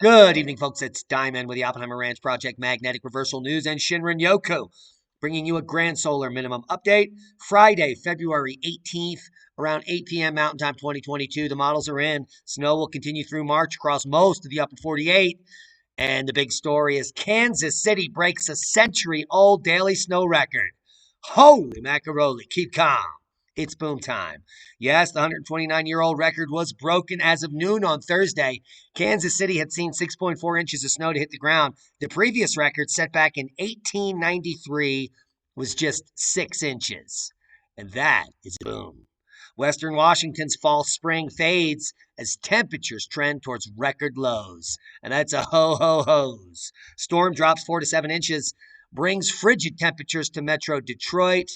Good evening, folks. It's Diamond with the Oppenheimer Ranch Project Magnetic Reversal News and Shinrin Yoku, bringing you a grand solar minimum update. Friday, February 18th, around 8 p.m. Mountain Time 2022. The models are in. Snow will continue through March across most of the upper 48. And the big story is Kansas City breaks a century-old daily snow record. Holy macaroni, keep calm. It's boom time. Yes, the 129-year-old record was broken as of noon on Thursday. Kansas City had seen 6.4 inches of snow to hit the ground. The previous record, set back in 1893, was just 6 inches. And that is boom. Western Washington's fall spring fades as temperatures trend towards record lows. And that's a ho-ho-hos. Storm drops 4 to 7 inches, brings frigid temperatures to metro Detroit.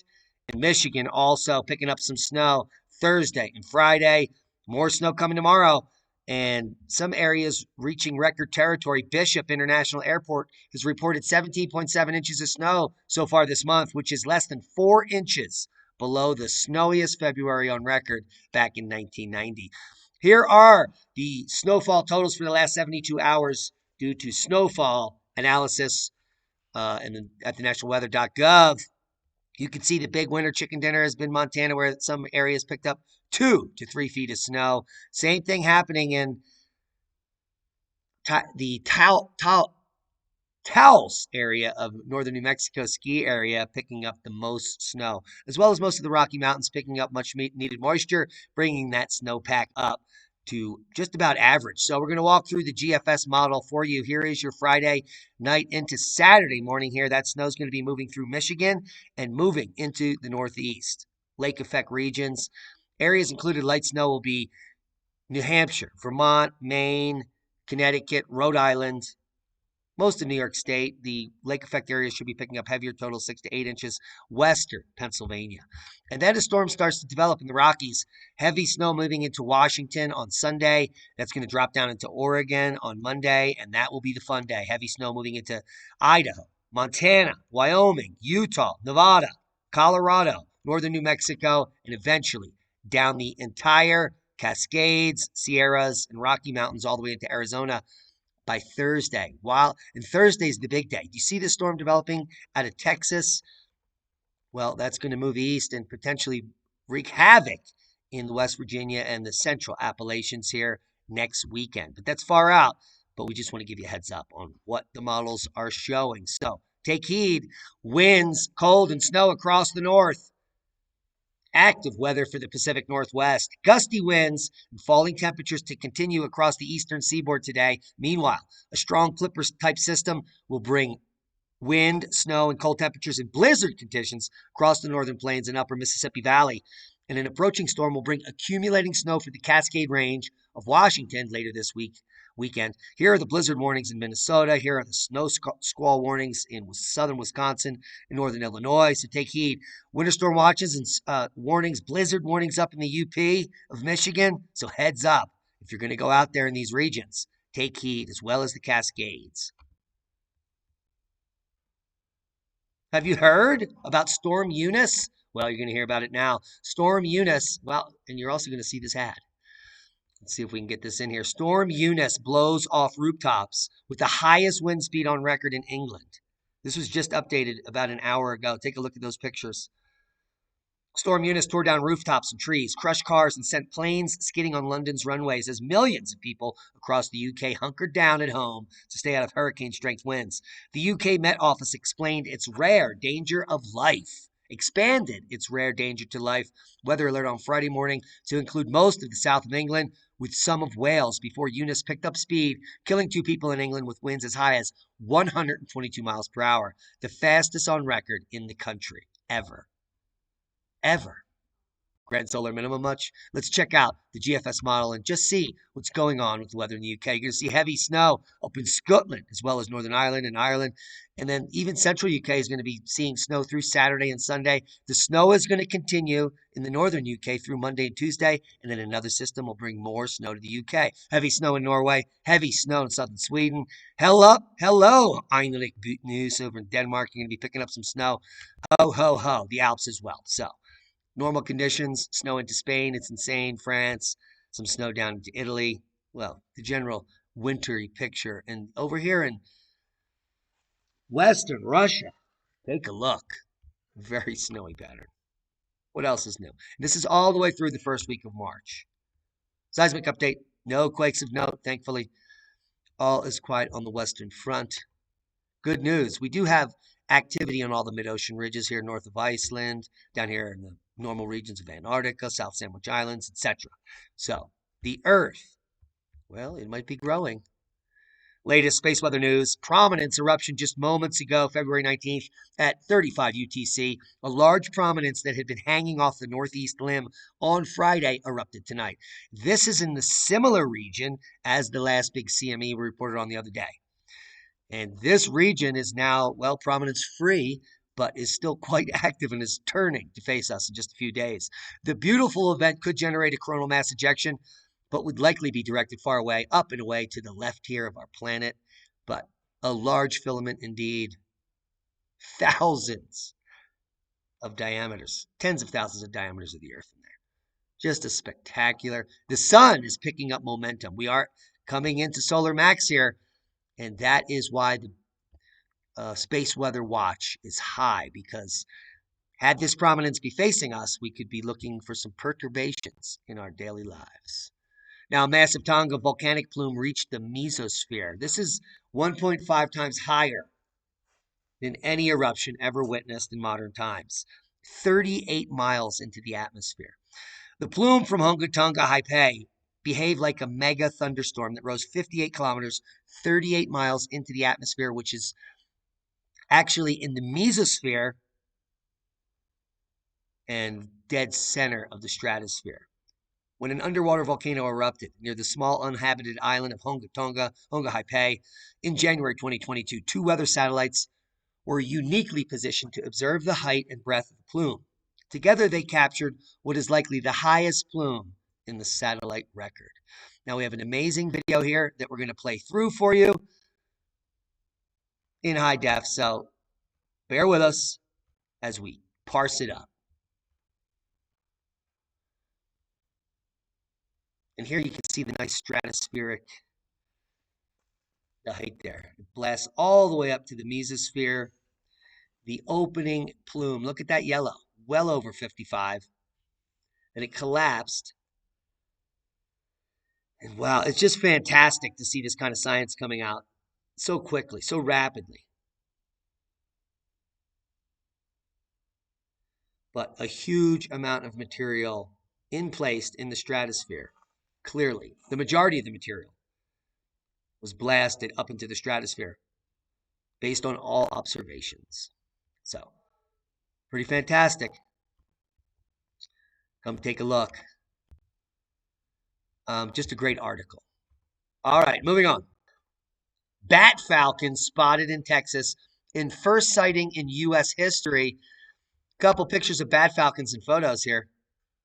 And Michigan also picking up some snow Thursday and Friday. More snow coming tomorrow. And some areas reaching record territory. Bishop International Airport has reported 17.7 inches of snow so far this month, which is less than 4 inches below the snowiest February on record back in 1990. Here are the snowfall totals for the last 72 hours due to snowfall analysis at the nationalweather.gov. You can see the big winter chicken dinner has been Montana, where some areas picked up 2 to 3 feet of snow. Same thing happening in the Taos area of northern New Mexico ski area, picking up the most snow, as well as most of the Rocky Mountains picking up much needed moisture, bringing that snowpack up to just about average. So we're going to walk through the GFS model for you. Here is your Friday night into Saturday morning here. That snow is going to be moving through Michigan and moving into the Northeast. Lake effect regions. Areas included light snow will be New Hampshire, Vermont, Maine, Connecticut, Rhode Island, most of New York State. The lake effect areas should be picking up heavier, total 6 to 8 inches, western Pennsylvania. And then a storm starts to develop in the Rockies. Heavy snow moving into Washington on Sunday. That's going to drop down into Oregon on Monday, and that will be the fun day. Heavy snow moving into Idaho, Montana, Wyoming, Utah, Nevada, Colorado, northern New Mexico, and eventually down the entire Cascades, Sierras, and Rocky Mountains all the way into Arizona by Thursday. And Thursday's the big day. Do you see the storm developing out of Texas? Well, that's going to move east and potentially wreak havoc in the West Virginia and the central Appalachians here next weekend. But that's far out. But we just want to give you a heads up on what the models are showing. So take heed. Winds, cold, and snow across the north. Active weather for the Pacific Northwest. Gusty winds and falling temperatures to continue across the eastern seaboard today. Meanwhile, a strong Clippers-type system will bring wind, snow, and cold temperatures and blizzard conditions across the northern plains and upper Mississippi Valley. And an approaching storm will bring accumulating snow for the Cascade Range of Washington later this weekend. Here are the blizzard warnings in Minnesota. Here are the snow squall warnings in southern Wisconsin and northern Illinois. So take heed. Winter storm watches and warnings, blizzard warnings up in the UP of Michigan. So heads up if you're going to go out there in these regions. Take heed, as well as the Cascades. Have you heard about Storm Eunice? Well, you're going to hear about it now. Storm Eunice, well, and you're also going to see this ad. Let's see if we can get this in here. Storm Eunice blows off rooftops with the highest wind speed on record in England. This was just updated about an hour ago. Take a look at those pictures. Storm Eunice tore down rooftops and trees, crushed cars, and sent planes skidding on London's runways as millions of people across the UK hunkered down at home to stay out of hurricane-strength winds. The UK Met Office explained its rare danger of life. Expanded its rare danger to life weather alert on Friday morning to include most of the south of England with some of Wales before Eunice picked up speed, killing 2 people in England with winds as high as 122 miles per hour, the fastest on record in the country ever. Grand solar minimum much? Let's check out the GFS model and just see what's going on with the weather in the UK. You're going to see heavy snow up in Scotland as well as Northern Ireland and Ireland. And then even central UK is going to be seeing snow through Saturday and Sunday. The snow is going to continue in the northern UK through Monday and Tuesday. And then another system will bring more snow to the UK. Heavy snow in Norway, heavy snow in southern Sweden. Hello, Eunice over in Denmark. You're going to be picking up some snow. Ho, ho, ho. The Alps as well. So normal conditions, snow into Spain, it's insane. France, some snow down into Italy. Well, the general wintry picture. And over here in Western Russia, take a look. Very snowy pattern. What else is new? This is all the way through the first week of March. Seismic update. No quakes of note, thankfully. All is quiet on the Western Front. Good news. We do have activity on all the mid-ocean ridges here north of Iceland, down here in the normal regions of Antarctica, South Sandwich Islands, etc. So, the Earth, well, it might be growing. Latest space weather news. Prominence eruption just moments ago, February 19th at 35 UTC. A large prominence that had been hanging off the northeast limb on Friday erupted tonight. This is in the similar region as the last big CME we reported on the other day. And this region is now, well, prominence free, but is still quite active and is turning to face us in just a few days. The beautiful event could generate a coronal mass ejection, but would likely be directed far away, up and away to the left here of our planet. But a large filament indeed. Thousands of diameters, tens of thousands of diameters of the Earth in there. Just a spectacular. The sun is picking up momentum. We are coming into solar max here, and that is why the space weather watch is high, because had this prominence be facing us, we could be looking for some perturbations in our daily lives. Now, massive Tonga volcanic plume reached the mesosphere. This is 1.5 times higher than any eruption ever witnessed in modern times. 38 miles into the atmosphere. The plume from Hunga, Tonga, Haipei behaved like a mega thunderstorm that rose 58 kilometers, 38 miles into the atmosphere, which is actually in the mesosphere and dead center of the stratosphere. When an underwater volcano erupted near the small uninhabited island of Hunga, Tonga, Hunga Haipei, in January 2022, two weather satellites were uniquely positioned to observe the height and breadth of the plume. Together, they captured what is likely the highest plume in the satellite record. Now, we have an amazing video here that we're going to play through for you in high def, so bear with us as we parse it up. And here you can see the nice stratospheric height there. It blasts all the way up to the mesosphere. The opening plume, look at that yellow, well over 55. And it collapsed. And wow, it's just fantastic to see this kind of science coming out so quickly, so rapidly. But a huge amount of material placed in the stratosphere. Clearly, the majority of the material was blasted up into the stratosphere based on all observations. So, pretty fantastic. Come take a look. Just a great article. All right, moving on. Bat falcon spotted in Texas in first sighting in U.S. history. Couple pictures of bat falcons and photos here.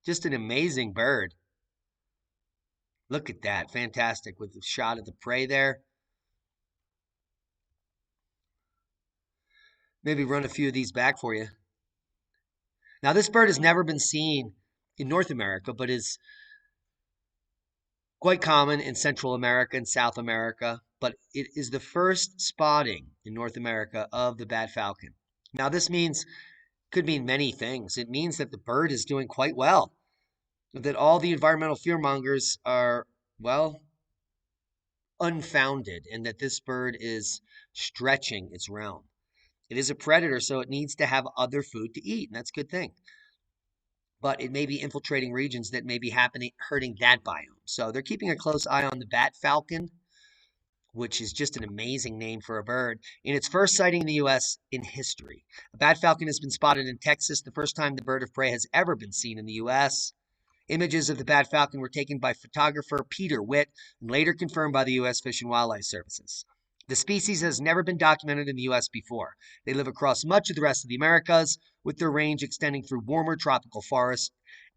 Just an amazing bird. Look at that. Fantastic with the shot of the prey there. Maybe run a few of these back for you. Now, this bird has never been seen in North America, but is quite common in Central America and South America. But it is the first spotting in North America of the bat falcon. Now, this could mean many things. It means that the bird is doing quite well, that all the environmental fearmongers are, well, unfounded, and that this bird is stretching its realm. It is a predator, so it needs to have other food to eat, and that's a good thing. But it may be infiltrating regions that may be hurting that biome. So they're keeping a close eye on the bat falcon, which is just an amazing name for a bird, in its first sighting in the U.S. in history. A bat falcon has been spotted in Texas, the first time the bird of prey has ever been seen in the U.S. Images of the bat falcon were taken by photographer Peter Witt and later confirmed by the U.S. Fish and Wildlife Services. The species has never been documented in the U.S. before. They live across much of the rest of the Americas, with their range extending through warmer tropical forests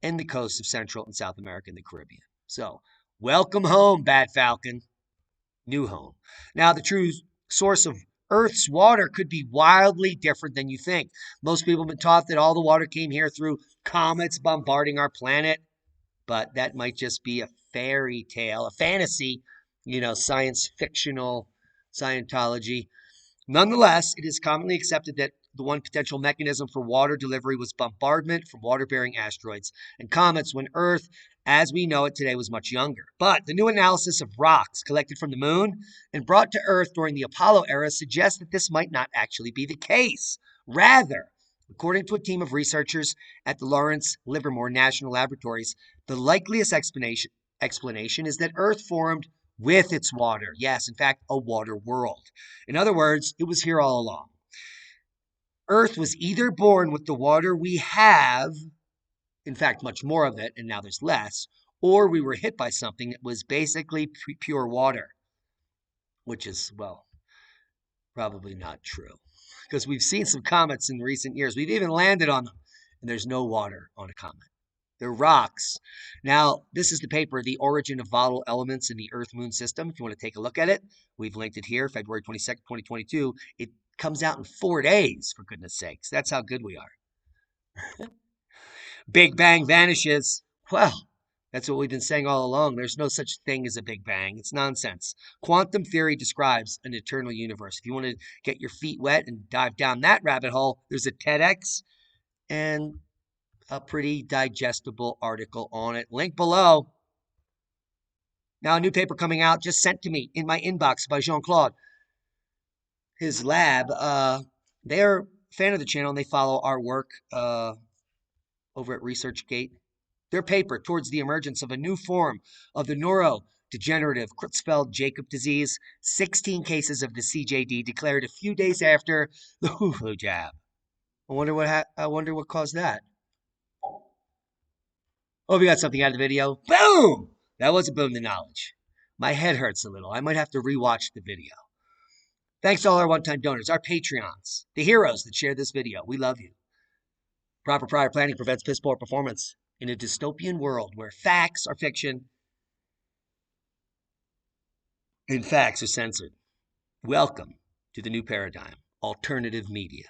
and the coasts of Central and South America and the Caribbean. So, welcome home, bat falcon. New home. Now, the true source of Earth's water could be wildly different than you think. Most people have been taught that all the water came here through comets bombarding our planet, but that might just be a fairy tale, a fantasy science fictional Scientology. Nonetheless, it is commonly accepted that the one potential mechanism for water delivery was bombardment from water bearing asteroids and comets when Earth, as we know it today, was much younger. But the new analysis of rocks collected from the moon and brought to Earth during the Apollo era suggests that this might not actually be the case. Rather, according to a team of researchers at the Lawrence Livermore National Laboratories, the likeliest explanation is that Earth formed with its water. Yes, in fact, a water world. In other words, it was here all along. Earth was either born with the water we have, in fact, much more of it, and now there's less, or we were hit by something that was basically pure water, which is, well, probably not true. Because we've seen some comets in recent years. We've even landed on them, and there's no water on a comet. They're rocks. Now, this is the paper, The Origin of Volatile Elements in the Earth-Moon System. If you want to take a look at it, we've linked it here, February 22nd, 2022. It comes out in 4 days, for goodness sakes. That's how good we are. Big Bang vanishes. Well, that's what we've been saying all along. There's no such thing as a Big Bang. It's nonsense. Quantum theory describes an eternal universe. If you want to get your feet wet and dive down that rabbit hole, there's a TEDx and a pretty digestible article on it. Link below. Now, a new paper coming out just sent to me in my inbox by Jean-Claude. His lab, they're a fan of the channel and they follow our work over at ResearchGate. Their paper towards the emergence of a new form of the neurodegenerative Creutzfeldt-Jakob disease, 16 cases of the CJD declared a few days after the flu jab. I wonder what caused that. Hope you got something out of the video. Boom! That was a boom to knowledge. My head hurts a little. I might have to rewatch the video. Thanks to all our one-time donors, our Patreons, the heroes that share this video. We love you. Proper prior planning prevents piss poor performance in a dystopian world where facts are fiction and facts are censored. Welcome to the new paradigm, alternative media.